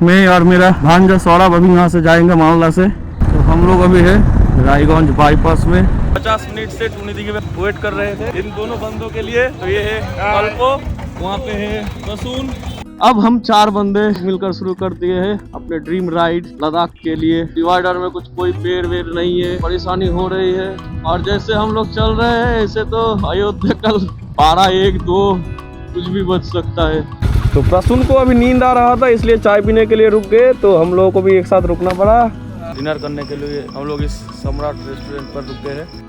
मैं और मेरा भांजा सौरभ अभी यहाँ से जाएंगे मामला से। तो हम लोग अभी है रायगंज बाईपास में 50 मिनट से टूनी दिघी में वेट कर रहे थे इन दोनों बंदों के लिए। तो ये है अल्पो, वहाँ पे है रसूल। अब हम 4 बंदे मिलकर शुरू कर दिए हैं अपने ड्रीम राइड लद्दाख के लिए। डिवाइडर में कोई पेड़ वेड़ नहीं है, परेशानी हो रही है। और जैसे हम लोग चल रहे हैं ऐसे तो अयोध्या कल 12, 1, 2 कुछ भी बच सकता है। तो प्रसून को अभी नींद आ रहा था इसलिए चाय पीने के लिए रुक गए। तो हम लोगों को भी एक साथ रुकना पड़ा। डिनर करने के लिए हम लोग इस सम्राट रेस्टोरेंट पर रुके हैं।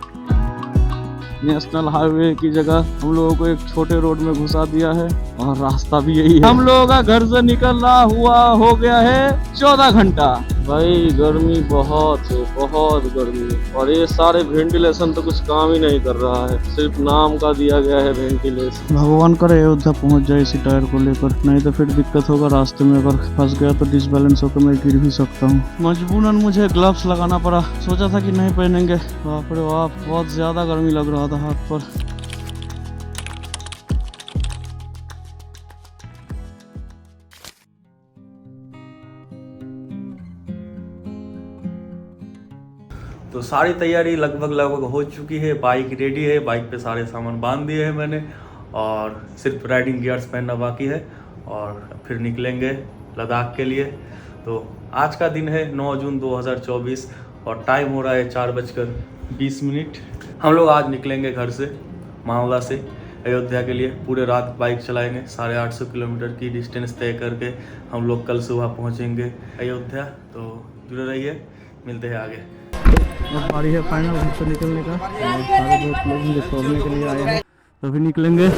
नेशनल हाईवे की जगह हम लोगों को एक छोटे रोड में घुसा दिया है और रास्ता भी यही है। हम लोगों का घर से निकलना हुआ हो गया है 14 घंटा। भाई गर्मी बहुत है, बहुत गर्मी। और ये सारे वेंटिलेशन तो कुछ काम ही नहीं कर रहा है, सिर्फ नाम का दिया गया है वेंटिलेशन। भगवान करे अयोध्या पहुंच जाए इसी टायर को लेकर, नहीं तो फिर दिक्कत होगा रास्ते में। अगर फंस गया तो डिसबैलेंस होकर मैं गिर भी सकता हूँ। मजबूरन मुझे ग्लव्स लगाना पड़ा, सोचा था कि नहीं पहनेंगे। बाप रे बाप, बहुत ज्यादा गर्मी लग रहा था हाथ पर। तो सारी तैयारी लगभग हो चुकी है। बाइक रेडी है, बाइक पे सारे सामान बांध दिए हैं मैंने और सिर्फ राइडिंग गियर्स पहनना बाकी है और फिर निकलेंगे लद्दाख के लिए। तो आज का दिन है 9 जून 2024 और टाइम हो रहा है 4:20। हम लोग आज निकलेंगे घर से मावला से अयोध्या के लिए। पूरे रात बाइक चलाएंगे, 850 किलोमीटर की डिस्टेंस तय करके हम लोग कल सुबह पहुंचेंगे अयोध्या। तो जुड़े रहिए, मिलते हैं आगे। अब बारी है फाइनल घर से निकलने का। सारे दोस्त लोग मुझे छोड़ने के लिए आए हैं, तभी निकलेंगे।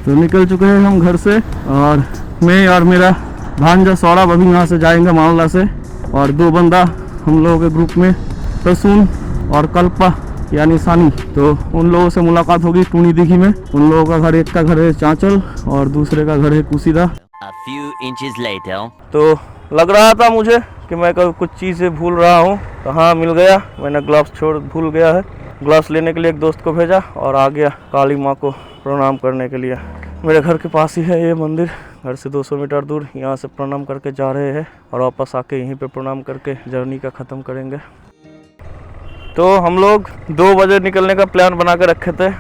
तो निकल चुके हैं हम घर से और मैं और मेरा भांजा सौरभ अभी यहाँ से जाएंगे मामला से। और 2 बंदा हम लोगों के ग्रुप में प्रसून और कल्पा यानी सानी। तो उन लोगों से मुलाकात होगी टूनी दिघी में। उन लोगों का घर, एक का घर है चांचल और दूसरे का घर है कुसीदा। तो लग रहा था मुझे कि मैं कुछ चीज़ें भूल रहा हूँ, तो हाँ मिल गया। मैंने ग्लव्स भूल गया है। ग्लव्स लेने के लिए एक दोस्त को भेजा और आ गया काली माँ को प्रणाम करने के लिए। मेरे घर के पास ही है ये मंदिर, घर से 200 मीटर दूर। यहाँ से प्रणाम करके जा रहे हैं और वापस आके यहीं पे प्रणाम करके जर्नी का ख़त्म करेंगे। तो हम लोग 2 बजे निकलने का प्लान बना के रखे थे,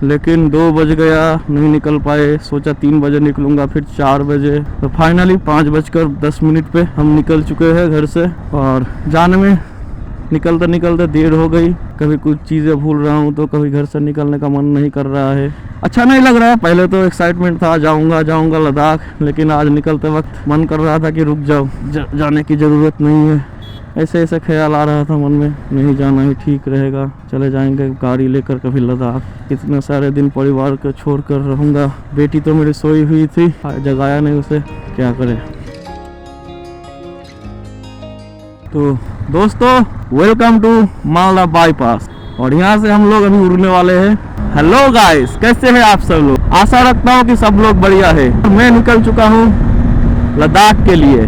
लेकिन 2 बज गया, नहीं निकल पाए। सोचा 3 बजे निकलूंगा, फिर 4 बजे। तो फाइनली 5:10 पे हम निकल चुके हैं घर से। और जाने में निकलते निकलते देर हो गई। कभी कुछ चीज़ें भूल रहा हूँ तो कभी घर से निकलने का मन नहीं कर रहा है, अच्छा नहीं लग रहा है। पहले तो एक्साइटमेंट था, जाऊँगा लद्दाख, लेकिन आज निकलते वक्त मन कर रहा था कि रुक जाओ, जाने की ज़रूरत नहीं है। ऐसे ख्याल आ रहा था मन में, नहीं जाना ही ठीक रहेगा, चले जाएंगे गाड़ी लेकर कभी लद्दाख। इतने सारे दिन परिवार को छोड़ कर रहूँगा। बेटी तो मेरी सोई हुई थी, जगाया नहीं उसे, क्या करें। तो दोस्तों वेलकम टू मालदा बाईपास और यहाँ से हम लोग अभी उड़ने वाले हैं। हेलो गाइस, कैसे हैं आप सब लोग? आशा रखता हूँ कि सब लोग बढ़िया है। मैं निकल चुका हूँ लद्दाख के लिए।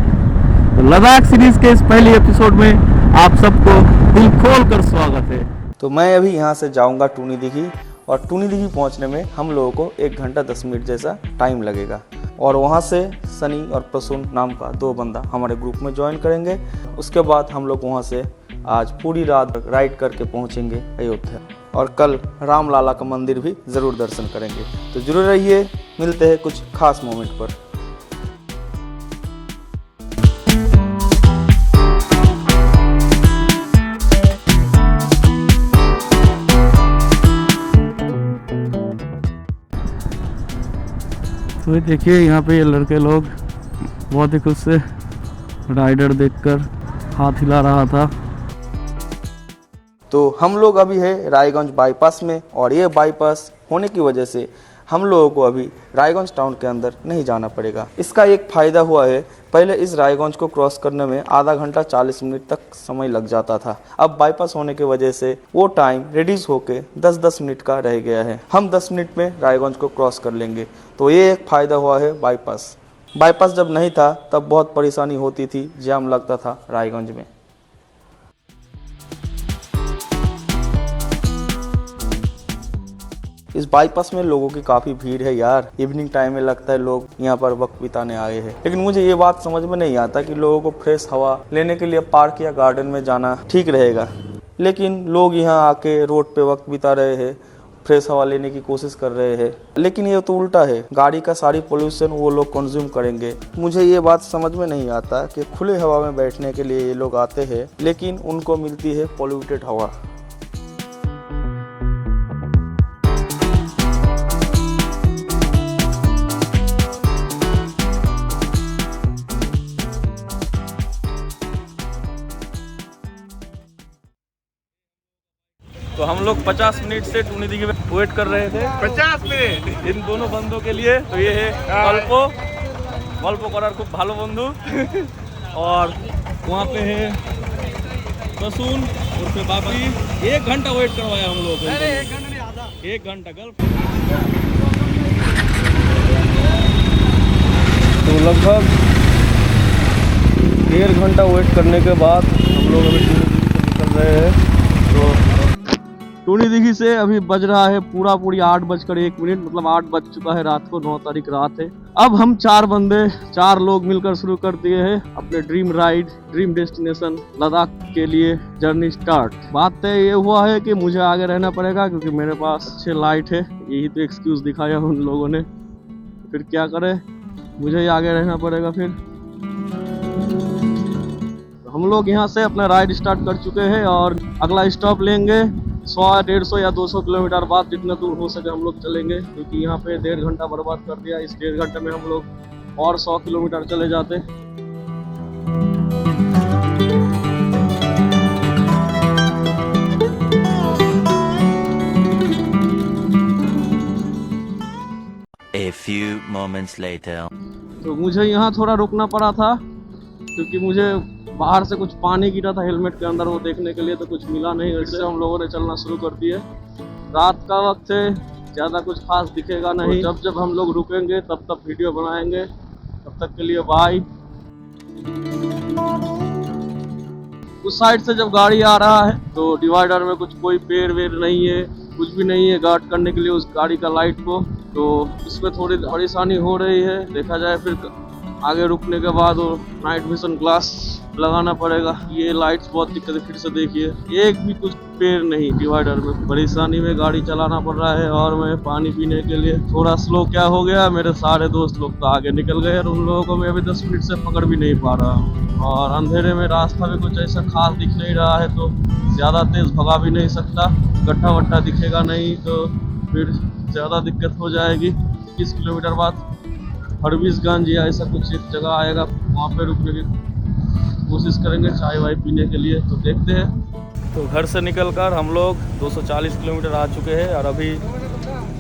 तो लद्दाख सीरीज के इस पहले एपिसोड में आप सबको दिल खोल कर स्वागत है। तो मैं अभी यहाँ से जाऊँगा टूनी दिघी और टूनी दिघी पहुँचने में हम लोगों को 1 घंटा 10 मिनट जैसा टाइम लगेगा। और वहाँ से सनी और प्रसून नाम का 2 बंदा हमारे ग्रुप में ज्वाइन करेंगे। उसके बाद हम लोग वहाँ से आज पूरी रात राइड करके पहुँचेंगे अयोध्या और कल राम लाला का मंदिर भी ज़रूर दर्शन करेंगे। तो जरूर रहिए, मिलते हैं कुछ खास मोमेंट पर। तो देखिए यहाँ पे ये लड़के लोग बहुत ही खुश से राइडर देखकर हाथ हिला रहा था। तो हम लोग अभी है रायगंज बाईपास में और ये बाईपास होने की वजह से हम लोगों को अभी रायगंज टाउन के अंदर नहीं जाना पड़ेगा। इसका एक फ़ायदा हुआ है, पहले इस रायगंज को क्रॉस करने में आधा घंटा 40 मिनट तक समय लग जाता था। अब बाईपास होने की वजह से वो टाइम रिड्यूस होके 10-10 मिनट का रह गया है। हम 10 मिनट में रायगंज को क्रॉस कर लेंगे, तो ये एक फ़ायदा हुआ है बाईपास। बाईपास जब नहीं था तब बहुत परेशानी होती थी, जाम लगता था रायगंज में। इस बाईपास में लोगों की काफ़ी भीड़ है यार। इवनिंग टाइम में लगता है लोग यहाँ पर वक्त बिताने आए हैं। लेकिन मुझे ये बात समझ में नहीं आता कि लोगों को फ्रेश हवा लेने के लिए पार्क या गार्डन में जाना ठीक रहेगा, लेकिन लोग यहाँ आके रोड पे वक्त बिता रहे हैं, फ्रेश हवा लेने की कोशिश कर रहे हैं। लेकिन ये तो उल्टा है, गाड़ी का सारी पोल्यूशन वो लोग कंज्यूम करेंगे। मुझे ये बात समझ में नहीं आता कि खुले हवा में बैठने के लिए ये लोग आते हैं, लेकिन उनको मिलती है पॉल्यूटेड हवा। तो हम लोग 50 मिनट से टूनी दिघी में वेट कर रहे थे। 50 मिनट इन दोनों बंदों के लिए। तो ये है गल्प करार खूब भालो बंधु और वहाँ पे है प्रसून और फिर बाबी। 1 घंटा वेट करवाया हम लोग। अरे 1 घंटा नहीं, आधा 1 घंटा गल्प। तो लगभग 1.5 घंटा वेट करने के बाद हम लोग अभी टूनी दिघी से निकल रहे हैं। तो टूनी दिघी से अभी बज रहा है पूरी 8:01, मतलब 8 बज चुका है रात को। 9 तारीख रात है। अब हम 4 लोग मिलकर शुरू कर दिए हैं अपने dream ride, dream destination Ladakh के लिए जर्नी स्टार्ट। बात तय ये हुआ है कि मुझे आगे रहना पड़ेगा क्योंकि मेरे पास अच्छे लाइट है। यही तो एक्सक्यूज दिखाया उन लोगों ने, फिर क्या करे, मुझे ही आगे रहना पड़ेगा। फिर हम लोग यहाँ से अपना राइड स्टार्ट कर चुके हैं और अगला स्टॉप लेंगे 100, 150 या 200 किलोमीटर बाद। जितना दूर हो सके हम लोग चलेंगे, क्योंकि यहाँ पे 1.5 घंटा बर्बाद कर दिया। इस 1.5 घंटे में हम लोग और 100 किलोमीटर चले जाते। A few moments later. तो मुझे यहाँ थोड़ा रुकना पड़ा था क्योंकि मुझे बाहर से कुछ पानी गिरा था हेलमेट के अंदर, वो देखने के लिए तो कुछ मिला नहीं। वैसे हम लोगों ने चलना शुरू कर दिए। रात का वक्त है, ज़्यादा कुछ खास दिखेगा नहीं। जब जब हम लोग रुकेंगे तब तब वीडियो बनाएंगे। तब तक के लिए बाय। उस साइड से जब गाड़ी आ रहा है तो डिवाइडर में कोई पेड़ वेड़ नहीं है, कुछ भी नहीं है गार्ड करने के लिए उस गाड़ी का लाइट को। तो इसमें थोड़ी परेशानी हो रही है। देखा जाए फिर आगे रुकने के बाद वो नाइट विजन ग्लास लगाना पड़ेगा। ये लाइट्स बहुत दिक्कत है। फिर से देखिए, एक भी कुछ पेड़ नहीं डिवाइडर में। परेशानी में गाड़ी चलाना पड़ रहा है। और मैं पानी पीने के लिए थोड़ा स्लो क्या हो गया, मेरे सारे दोस्त लोग तो आगे निकल गए और उन लोगों को मैं अभी 10 मिनट से पकड़ भी नहीं पा रहा हूँ। और अंधेरे में रास्ता भी कुछ ऐसा खास दिख नहीं रहा है, तो ज़्यादा तेज़ भगा भी नहीं सकता। गड्ढा वड्ढा दिखेगा नहीं तो फिर ज़्यादा दिक्कत हो जाएगी। 20 किलोमीटर बाद फरबिसगंज या ऐसा कुछ एक जगह आएगा, वहाँ पे रुकने की कोशिश करेंगे चाय वाय पीने के लिए। तो देखते हैं। तो घर से निकलकर हम लोग 240 किलोमीटर आ चुके हैं और अभी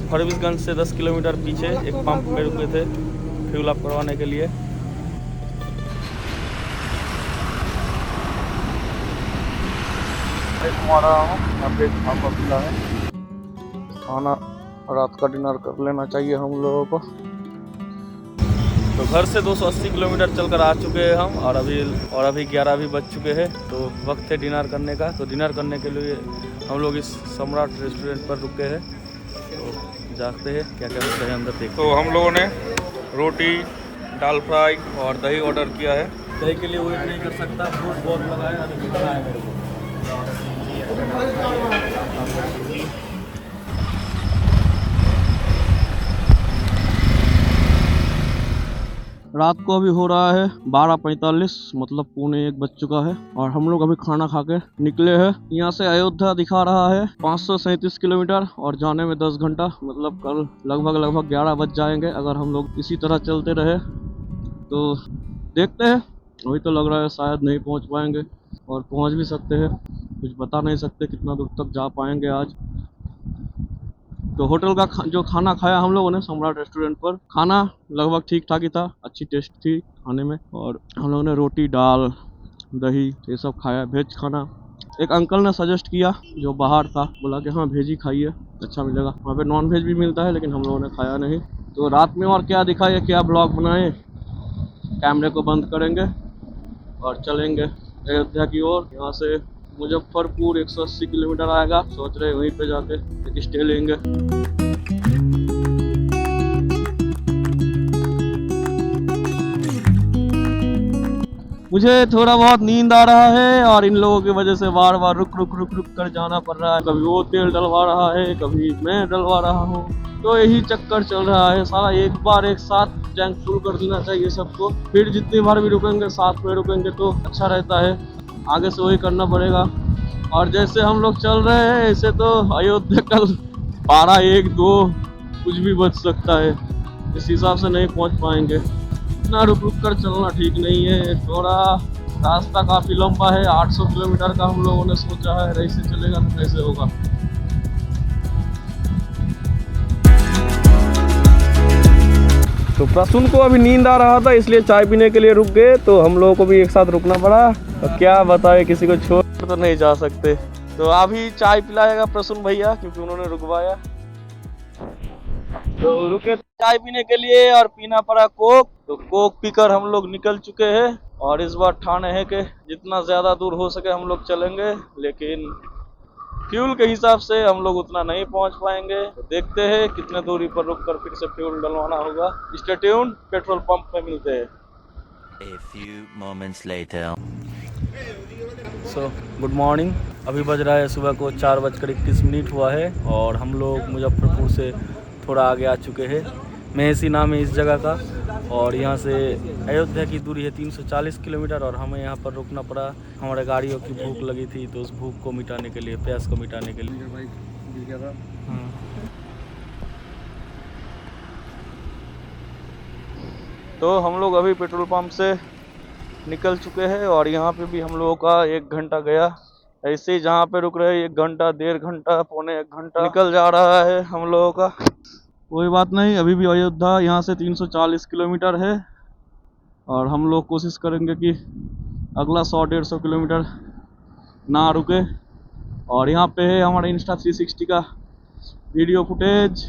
फरबिसगंज से 10 किलोमीटर पीछे एक पंप में रुके थे फ्यूल अप करवाने के लिए। यहाँ पे खाना पीना है, खाना रात का डिनर कर लेना चाहिए हम लोगों को। तो घर से 280 किलोमीटर चलकर आ चुके हैं हम और अभी 11 भी बज चुके हैं। तो वक्त है डिनर करने का। तो डिनर करने के लिए हम लोग इस सम्राट रेस्टोरेंट पर रुके हैं। तो जाते हैं क्या क्या होता है अंदर देखते हैं। तो हम लोगों ने रोटी, दाल फ्राई और दही ऑर्डर किया है। दही के लिए वेट नहीं कर सकता, भूख बहुत लगा है। अभी खाना है मेरे को। रात को अभी हो रहा है 12:45, मतलब 12:45 बज चुका है और हम लोग अभी खाना खा के निकले हैं। यहाँ से अयोध्या दिखा रहा है 537 किलोमीटर और जाने में 10 घंटा, मतलब कल लगभग 11 बज जाएंगे अगर हम लोग इसी तरह चलते रहे। तो देखते हैं, अभी तो लग रहा है शायद नहीं पहुँच पाएंगे और पहुँच भी सकते हैं, कुछ बता नहीं सकते कितना दूर तक जा पाएंगे आज। तो होटल का जो खाना खाया हम लोगों ने सम्राट रेस्टोरेंट पर, खाना लगभग ठीक ठाक ही था, अच्छी टेस्ट थी खाने में। और हम लोगों ने रोटी दाल दही ये सब खाया, वेज खाना। एक अंकल ने सजेस्ट किया जो बाहर था, बोला कि हाँ वेज ही खाइए अच्छा मिलेगा। वहाँ पे नॉन वेज भी मिलता है लेकिन हम लोगों ने खाया नहीं। तो रात में और क्या दिखाए, क्या ब्लॉग बनाए, कैमरे को बंद करेंगे और चलेंगे अयोध्या की ओर। यहाँ से मुजफ्फरपुर 180 किलोमीटर आएगा, सोच रहे वहीं पे जाके एक स्टे लेंगे। मुझे थोड़ा बहुत नींद आ रहा है और इन लोगों की वजह से बार बार रुक कर जाना पड़ रहा है। कभी वो तेल डलवा रहा है, कभी मैं डलवा रहा हूँ, तो यही चक्कर चल रहा है सारा। एक बार एक साथ टैंक फुल कर देना चाहिए सबको, फिर जितनी बार भी रुकेंगे साथ में रुकेंगे तो अच्छा रहता है। आगे से वही करना पड़ेगा। और जैसे हम लोग चल रहे हैं ऐसे तो अयोध्या कल 12, 1, 2 कुछ भी बच सकता है, इस हिसाब से नहीं पहुँच पाएंगे। इतना रुक कर चलना ठीक नहीं है। थोड़ा रास्ता काफी लंबा है, 800 किलोमीटर का हम लोगों ने सोचा है, ऐसे चलेगा तो कैसे होगा। तो प्रसून को अभी नींद आ रहा था इसलिए चाय पीने के लिए रुक गए, तो हम लोगों को भी एक साथ रुकना पड़ा। तो क्या बताए, किसी को छोड़ तो नहीं जा सकते। तो अभी चाय पिलाएगा प्रसून भैया क्योंकि उन्होंने रुकवाया। तो रुके चाय पीने के लिए और पीना पड़ा कोक। तो कोक पीकर हम लोग निकल चुके हैं और इस बार ठाने हैं कि जितना ज्यादा दूर हो सके हम लोग चलेंगे, लेकिन फ्यूल के हिसाब से हम लोग उतना नहीं पहुंच पाएंगे। तो देखते हैं कितने दूरी पर रुककर फिर से फ्यूल डलवाना होगा। स्टे ट्यून्ड, पेट्रोल पंप पे मिलते हैं। A few moments later. Good morning. अभी बज रहा है सुबह को 4:21 हुआ है और हम लोग मुजफ्फरपुर से थोड़ा आगे आ चुके हैं। मेहसी नाम है इस जगह का और यहाँ से अयोध्या की दूरी है 340 किलोमीटर। और हमें यहाँ पर रुकना पड़ा, हमारे गाड़ियों की भूख लगी थी तो उस भूख को मिटाने के लिए, प्यास को मिटाने के लिए। तो हम लोग अभी पेट्रोल पंप से निकल चुके हैं और यहाँ पे भी हम लोगों का 1 घंटा गया। ऐसे ही जहाँ पे रुक रहे 1 घंटा, 1.5 घंटा, पौने 1 घंटा निकल जा रहा है हम लोगों का। कोई बात नहीं, अभी भी अयोध्या यहाँ से 340 किलोमीटर है और हम लोग कोशिश करेंगे कि अगला 100-150 किलोमीटर ना रुके। और यहाँ पे है हमारा इंस्टा 360 का वीडियो फुटेज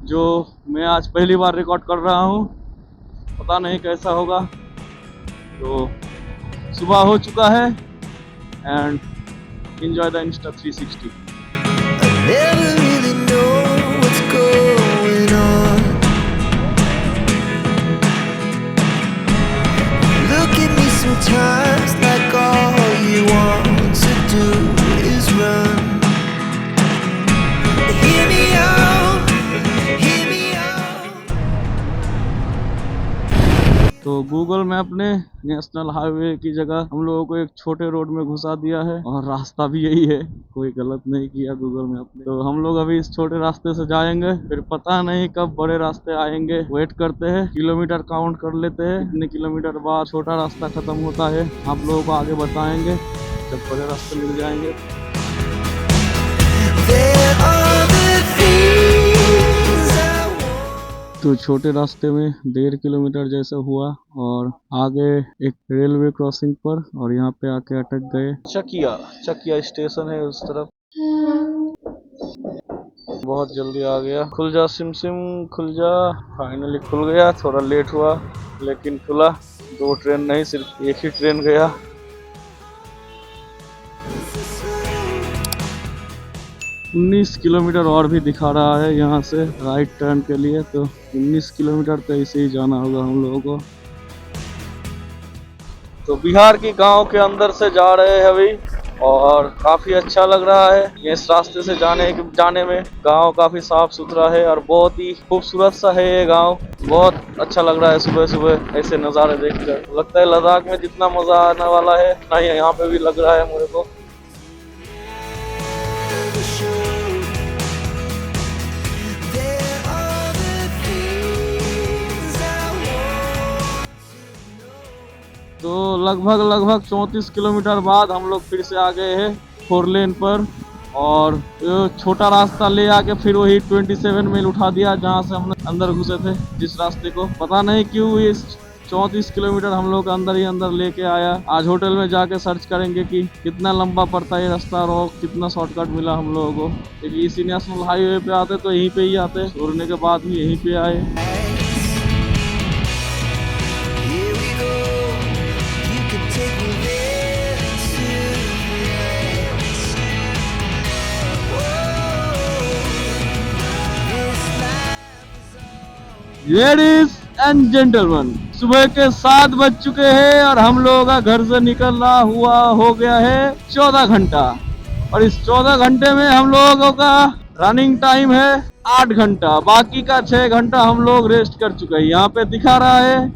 जो मैं आज पहली बार रिकॉर्ड कर रहा हूँ, पता नहीं कैसा होगा। तो सुबह हो चुका है and enjoy the Insta 360. I never really know what's going on. Look at me sometimes like all you want to do is run. Hear me out, hear me out. तो गूगल मैप ने national highway की जगह हम लोगों को एक छोटे road में घुसा दिया है और रास्ता भी यही है, कोई गलत नहीं किया गूगल मैप ने। तो हम लोग अभी इस छोटे रास्ते से जाएंगे, फिर पता नहीं कब बड़े रास्ते आएंगे। वेट करते हैं, किलोमीटर काउंट कर लेते हैं, कितने किलोमीटर बाद छोटा रास्ता खत्म होता है आप लोगों को आगे बताएंगे जब बड़े रास्ते मिल जाएंगे। There are the things I want. तो छोटे रास्ते में 1.5 किलोमीटर जैसा हुआ और आगे एक रेलवे क्रॉसिंग पर, और यहाँ पे आके अटक गए। चकिया स्टेशन है उस तरफ। बहुत जल्दी आ गया। खुल जा सिम खुल जा। फाइनली खुल गया, थोड़ा लेट हुआ लेकिन खुला। 2 ट्रेन नहीं, सिर्फ एक ही ट्रेन गया। 19 किलोमीटर और भी दिखा रहा है यहाँ से राइट टर्न के लिए। तो 19 किलोमीटर तो ऐसे ही जाना होगा हम लोगों को। तो बिहार की गांव के अंदर से जा रहे हैं अभी और काफी अच्छा लग रहा है। इस रास्ते से जाने में गांव काफी साफ सुथरा है और बहुत ही खूबसूरत सा है ये गांव। बहुत अच्छा लग रहा है सुबह सुबह ऐसे नज़ारे देखकर। लगता है लद्दाख में जितना मजा आने वाला है ना यहाँ पे भी लग रहा है मेरे को। तो लगभग 34 किलोमीटर बाद हम लोग फिर से आ गए हैं 4 लेन पर और ये छोटा रास्ता ले आके फिर वही 27 मील उठा दिया जहाँ से हम अंदर घुसे थे जिस रास्ते को। पता नहीं क्यों ये 34 किलोमीटर हम लोग अंदर ही अंदर लेके आया। आज होटल में जाके सर्च करेंगे कि कितना लंबा पड़ता है ये रास्ता और कितना शॉर्टकट मिला हम लोगों को, क्योंकि इसी नेशनल हाईवे पे आते तो यहीं पे ही आते, छोड़ने के बाद भी यहीं पे आए। Here we go. You can take me there too. Ladies and gentleman, सुबह के 7 बज चुके हैं और हम लोगों का घर से निकलना हुआ हो गया है 14 घंटा, और इस 14 घंटे में हम लोगों का रनिंग टाइम है 8 घंटा, बाकी का 6 घंटा हम लोग रेस्ट कर चुके हैं। यहाँ पे दिखा रहा है,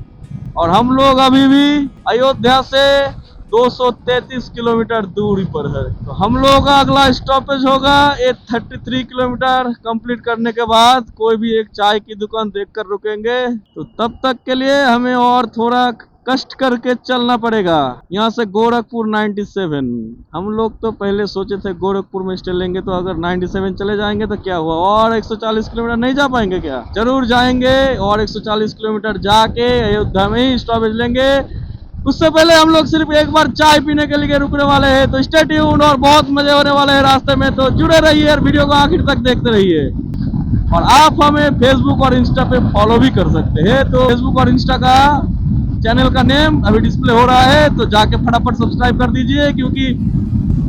और हम लोग अभी भी अयोध्या से 233 किलोमीटर दूरी पर है। तो हम लोगों का अगला स्टॉपेज होगा 33 किलोमीटर कंप्लीट करने के बाद कोई भी एक चाय की दुकान देखकर रुकेंगे। तो तब तक के लिए हमें और थोड़ा कष्ट करके चलना पड़ेगा। यहाँ से गोरखपुर 97, हम लोग तो पहले सोचे थे गोरखपुर में स्टे लेंगे, तो अगर 97 चले जाएंगे तो क्या हुआ, और 140 किलोमीटर नहीं जा पाएंगे क्या? जरूर जाएंगे, और 140 किलोमीटर जाके अयोध्या में ही स्टॉपेज लेंगे। उससे पहले हम लोग सिर्फ एक बार चाय पीने के लिए रुकने वाले हैं, तो स्टे ट्यून्ड, और बहुत मजे होने वाले हैं रास्ते में। तो जुड़े रहिए और वीडियो को आखिर तक देखते रहिए। और आप हमें फेसबुक और इंस्टा पे फॉलो भी कर सकते हैं। तो फेसबुक और इंस्टा का चैनल का नेम अभी डिस्प्ले हो रहा है, तो जाके फटाफट सब्सक्राइब कर दीजिए, क्योंकि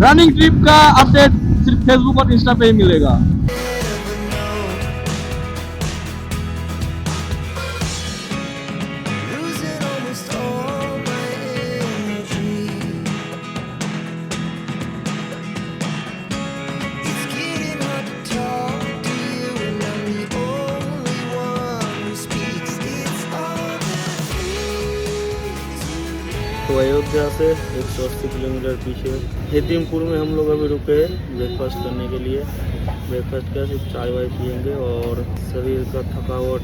रनिंग ट्रिप का अपडेट सिर्फ फेसबुक और इंस्टा पे ही मिलेगा। Losing almost all my energy. It's getting hard to talk to you, and I'm the only one who speaks. It's all the things you know. तो अयोध्या से 180 किलोमीटर पीछे हेतिमपुर में हम लोग अभी रुके हैं ब्रेकफास्ट करने के लिए। ब्रेकफास्ट क्या, सिर्फ चाय वाय पियेंगे, और शरीर का थकावट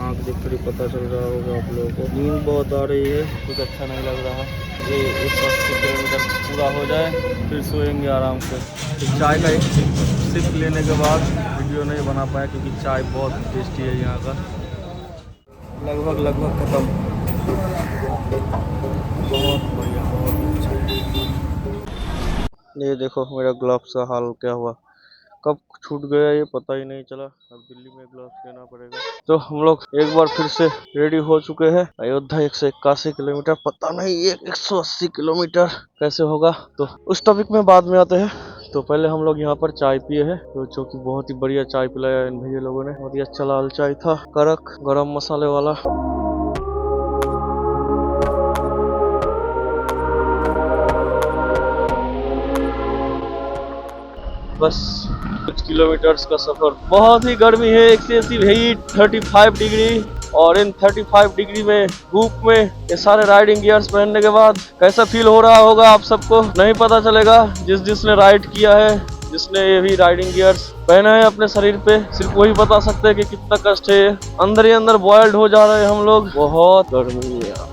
आँख देख कर ही पता चल रहा होगा आप लोगों को। नींद बहुत आ रही है, कुछ अच्छा नहीं लग रहा। ये 180 किलोमीटर पूरा हो जाए फिर सोएंगे आराम से। तो चाय का एक सिप लेने के बाद वीडियो नहीं बना पाया, क्योंकि चाय बहुत टेस्टी है यहाँ का। लगभग ख़त्म। बहुत बढ़िया, बहुत अच्छा। ये देखो मेरा ग्लव्स का हाल क्या हुआ, कब छूट गया ये पता ही नहीं चला। अब दिल्ली में ग्लव्स लेना पड़ेगा। तो हम लोग एक बार फिर से रेडी हो चुके हैं। अयोध्या 181 किलोमीटर, पता नहीं ये 180 किलोमीटर कैसे होगा, तो उस टॉपिक में बाद में आते हैं। तो पहले हम लोग यहाँ पर चाय पिए हैं, तो जो कि बहुत ही बढ़िया चाय पिलाया इन भैया लोगों ने। बहुत ही अच्छा लाल चाय था, कड़क गरम मसाले वाला। बस कुछ किलोमीटर्स का सफर। बहुत ही गर्मी है, एक्सेसिव हीट 35 डिग्री, और इन 35 डिग्री में धूप में ये सारे राइडिंग गियर्स पहनने के बाद कैसा फील हो रहा होगा आप सबको नहीं पता चलेगा। जिसने राइड किया है, जिसने ये भी राइडिंग गियर्स पहना है अपने शरीर पे, सिर्फ वही बता सकते हैं कि कितना कष्ट है। अंदर ही अंदर बॉइल्ड हो जा रहे हैं हम लोग, बहुत गर्मी है।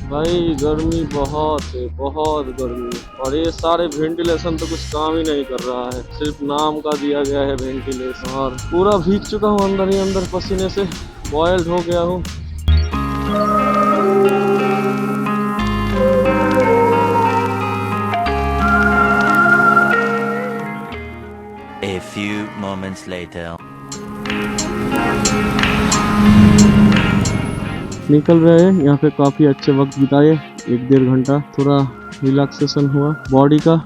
भाई गर्मी बहुत है, बहुत गर्मी, और ये सारे वेंटिलेशन तो कुछ काम ही नहीं कर रहा है, सिर्फ नाम का दिया गया है वेंटिलेशन। और पूरा भीग चुका हूँ अंदर ही अंदर, पसीने से बॉइल्ड हो गया हूँ। A few moments later. निकल रहे हैं, यहाँ पे काफी अच्छे वक्त बिताए, 1-1.5 घंटा, थोड़ा रिलैक्सेशन हुआ बॉडी का।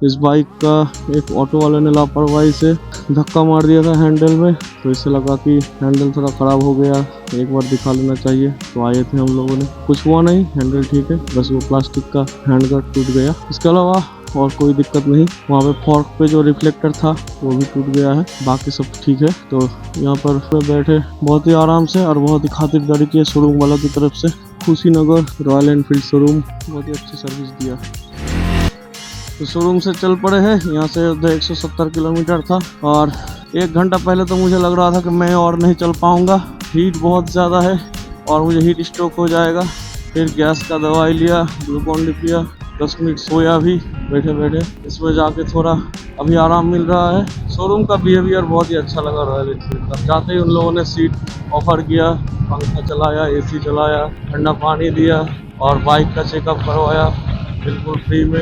इस बाइक का एक ऑटो वाले ने लापरवाही से धक्का मार दिया था हैंडल में, तो इससे लगा कि हैंडल थोड़ा खराब हो गया, एक बार दिखा लेना चाहिए। तो आए थे हम लोगों ने, कुछ हुआ नहीं, हैंडल ठीक है, बस वो प्लास्टिक का हैंडगार्ड टूट गया, इसके अलावा और कोई दिक्कत नहीं। वहाँ पे फॉर्क पे जो रिफ्लेक्टर था वो भी टूट गया है, बाकी सब ठीक है। तो यहाँ पर बैठे बहुत ही आराम से, और बहुत ही खातिरदारी की शोरूम वाला की तरफ से। कुशीनगर रॉयल एनफील्ड शोरूम बहुत ही अच्छी सर्विस दिया। तो शोरूम से चल पड़े हैं, यहाँ से 170 किलोमीटर था, और 1 घंटा पहले तो मुझे लग रहा था कि मैं और नहीं चल पाऊँगा, हीट बहुत ज़्यादा है, और मुझे हीट स्ट्रोक हो जाएगा। फिर गैस का दवाई लिया, ग्लूकॉन डी पिया, 10 मिनट सोया भी बैठे बैठे। इसमें जाके थोड़ा अभी आराम मिल रहा है। शोरूम का बिहेवियर बहुत ही अच्छा लगा रॉयल एनफील्ड का। जाते ही उन लोगों ने सीट ऑफर किया, पंखा चलाया, एसी चलाया, ठंडा पानी दिया और बाइक का चेकअप करवाया बिल्कुल फ्री में।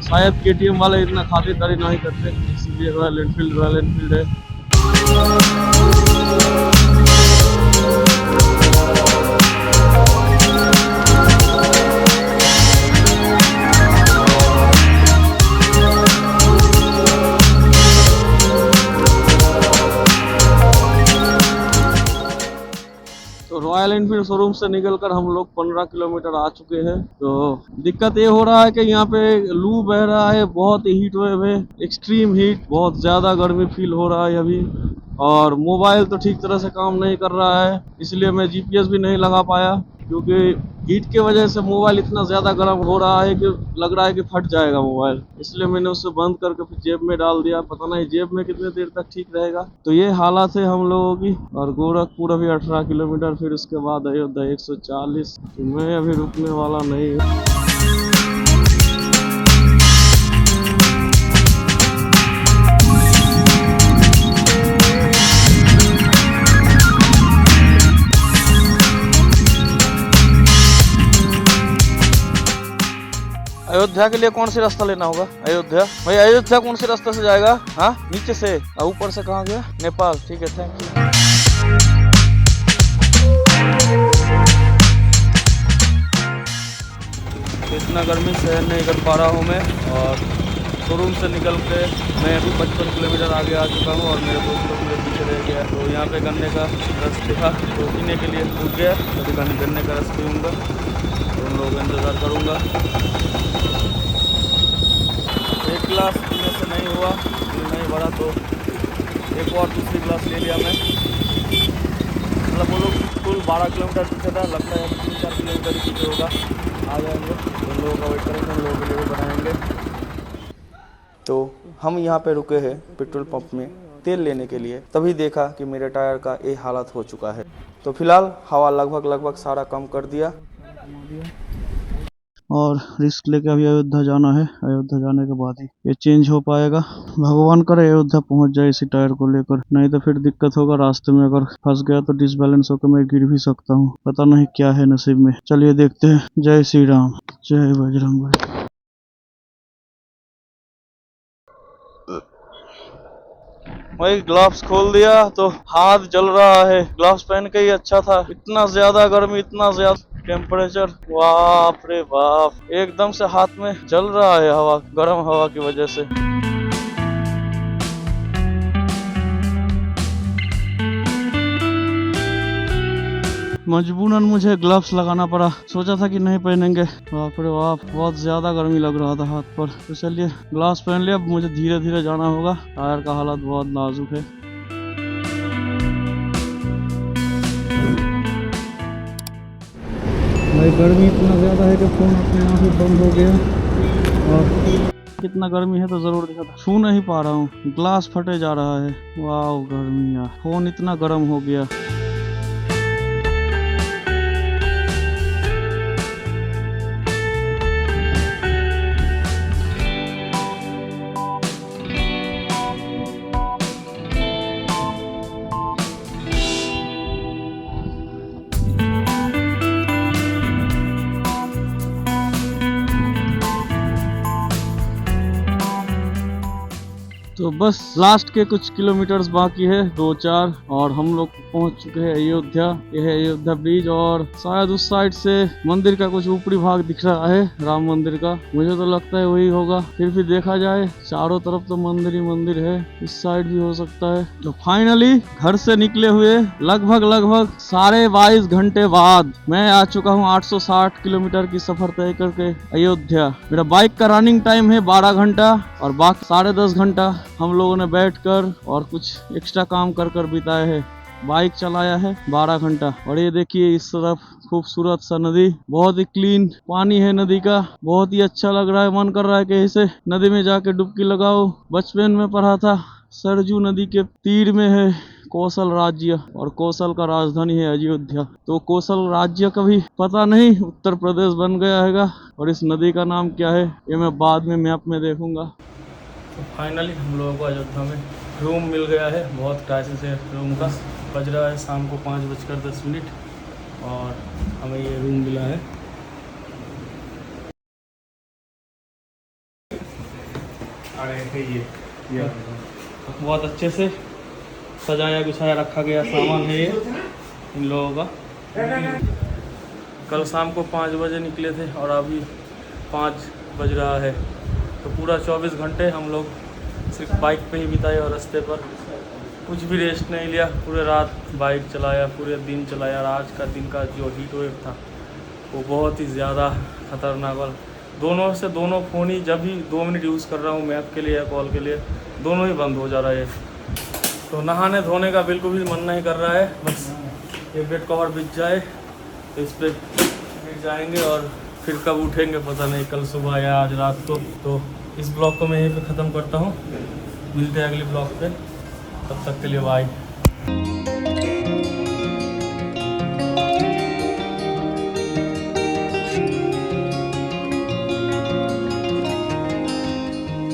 शायद केटीएम वाले इतना खातिरदारी नहीं करते, इसीलिए रॉयल एनफील्ड है। तो रॉयल एनफील्ड शोरूम से निकलकर हम लोग 15 किलोमीटर आ चुके हैं। तो दिक्कत ये हो रहा है कि यहाँ पे लू बह रहा है, बहुत हीट वेव है, एक्सट्रीम हीट, बहुत ज़्यादा गर्मी फील हो रहा है अभी। और मोबाइल तो ठीक तरह से काम नहीं कर रहा है, इसलिए मैं जीपीएस भी नहीं लगा पाया, क्योंकि हीट के वजह से मोबाइल इतना ज़्यादा गर्म हो रहा है कि लग रहा है कि फट जाएगा मोबाइल। इसलिए मैंने उसे बंद करके फिर जेब में डाल दिया। पता नहीं जेब में कितने देर तक ठीक रहेगा। तो ये हालत है हम लोगों की। और गोरखपुर अभी 18 किलोमीटर, फिर उसके बाद अयोध्या 140। तो मैं अभी रुकने वाला नहीं हूँ। अयोध्या के लिए कौन सी रास्ता लेना होगा? अयोध्या भाई, अयोध्या कौन सी रास्ते से जाएगा? हाँ, नीचे से। ऊपर से कहाँ गया? नेपाल। ठीक है, थैंक यू। इतना गर्मी सहन नहीं कर पा रहा हूँ मैं। और शोरूम से निकल के मैं अभी 55 किलोमीटर आगे आ चुका हूँ और मेरे दोस्त लोग मेरे पीछे रह गया। तो यहाँ पे गन्ने का रस दिखा तो पीने के लिए रुक गया। अभी गन्ने का रस पीऊँगा, तो उन लोगों का इंतज़ार करूँगा। एक गिलास पीने से नहीं हुआ, नहीं भरा तो एक और दूसरी गिलास ले लिया मैं। मतलब वो लोग कुल 12 किलोमीटर पीछे था, लगता है 3-4 किलोमीटर ही पीछे होगा। आ जाएंगे, उन लोगों का वेट करेंगे, उन लोगों के लिए भी बनाएंगे। तो हम यहाँ पे रुके हैं पेट्रोल पंप में तेल लेने के लिए। तभी देखा कि मेरे टायर का ये हालत हो चुका है। तो फिलहाल हवा लगभग सारा कम कर दिया और रिस्क लेके अभी अयोध्या जाना है। अयोध्या जाने के बाद ही ये चेंज हो पाएगा। भगवान करे अयोध्या पहुंच जाए इसी टायर को लेकर, नहीं तो फिर दिक्कत होगा। रास्ते में अगर फंस गया तो डिसबैलेंस होकर मैं गिर भी सकता हूँ। पता नहीं क्या है नसीब में। चलिए देखते हैं। जय श्री राम, जय बजरंगबली। वही ग्लव्स खोल दिया तो हाथ जल रहा है। ग्लव्स पहन के ही अच्छा था। इतना ज्यादा गर्मी, इतना ज्यादा टेम्परेचर, बाप रे बाप, एकदम से हाथ में जल रहा है हवा, गर्म हवा की वजह से। मजबूरन मुझे ग्लव्स लगाना पड़ा। सोचा था कि नहीं पहनेंगे, बाप रे बाप, बहुत ज्यादा गर्मी लग रहा था हाथ पर। तो चलिए ग्लव्स पहन लिया। अब मुझे धीरे धीरे जाना होगा। टायर का हालत बहुत नाजुक है। भाई गर्मी इतना ज़्यादा है कि फ़ोन अपने आप ही बंद हो गया। और कितना गर्मी है तो ज़रूर दिखा था, छू नहीं पा रहा हूँ, ग्लास फटे जा रहा है। वाह गर्मी यार, फ़ोन इतना गर्म हो गया। तो बस लास्ट के कुछ किलोमीटर्स बाकी है, 2-4, और हम लोग पहुंच चुके हैं अयोध्या। यह है अयोध्या ब्रिज और शायद उस साइड से मंदिर का कुछ ऊपरी भाग दिख रहा है, राम मंदिर का। मुझे तो लगता है वही होगा, फिर भी देखा जाए। चारों तरफ तो मंदिर ही मंदिर है, इस साइड भी हो सकता है। तो फाइनली घर से निकले हुए लगभग 22.5 घंटे बाद मैं आ चुका हूँ 860 किलोमीटर की सफर तय करके अयोध्या। मेरा बाइक का रनिंग टाइम है 12 घंटा और बाकी 10.5 घंटा हम लोगों ने बैठकर और कुछ एक्स्ट्रा काम कर बिताए हैं। बाइक चलाया है 12 घंटा। और ये देखिए इस तरफ खूबसूरत सा नदी, बहुत ही क्लीन पानी है नदी का, बहुत ही अच्छा लग रहा है। मन कर रहा है कि इसे नदी में जाके डुबकी लगाओ। बचपन में पढ़ा था सरजू नदी के तीर में है कौशल राज्य और कौशल का राजधानी है अयोध्या। तो कौशल राज्य कभी पता नहीं उत्तर प्रदेश बन गया हैगा और इस नदी का नाम क्या है ये मैं बाद में मैप में देखूंगा। तो फाइनली हम लोगों को अयोध्या में रूम मिल गया है। बहुत क्राइसिस है रूम का। बज रहा है शाम को 5:10 और हमें ये रूम मिला है। ये बहुत अच्छे से सजाया गुछाया रखा गया सामान है ये इन लोगों का। कल शाम को 5 बजे निकले थे और अभी 5 बज रहा है। तो पूरा 24 घंटे हम लोग सिर्फ बाइक पे ही बिताए और रास्ते पर कुछ भी रेस्ट नहीं लिया। पूरे रात बाइक चलाया, पूरे दिन चलाया। और आज का दिन का जो हीट वेव था वो बहुत ही ज़्यादा खतरनाक वाला। दोनों फ़ोन ही जब भी 2 मिनट यूज़ कर रहा हूँ मैप के लिए या कॉल के लिए, दोनों ही बंद हो जा रहा है। तो नहाने धोने का बिल्कुल भी मन नहीं कर रहा है। बस ये बेड कवर बिछ जाए तो इस पर बिछ जाएंगे और फिर कब उठेंगे पता नहीं, कल सुबह या आज रात को। तो इस ब्लॉग को मैं यहीं पे ख़त्म करता हूँ। मिलते हैं अगले ब्लॉग पे, तब तक के लिए बाय।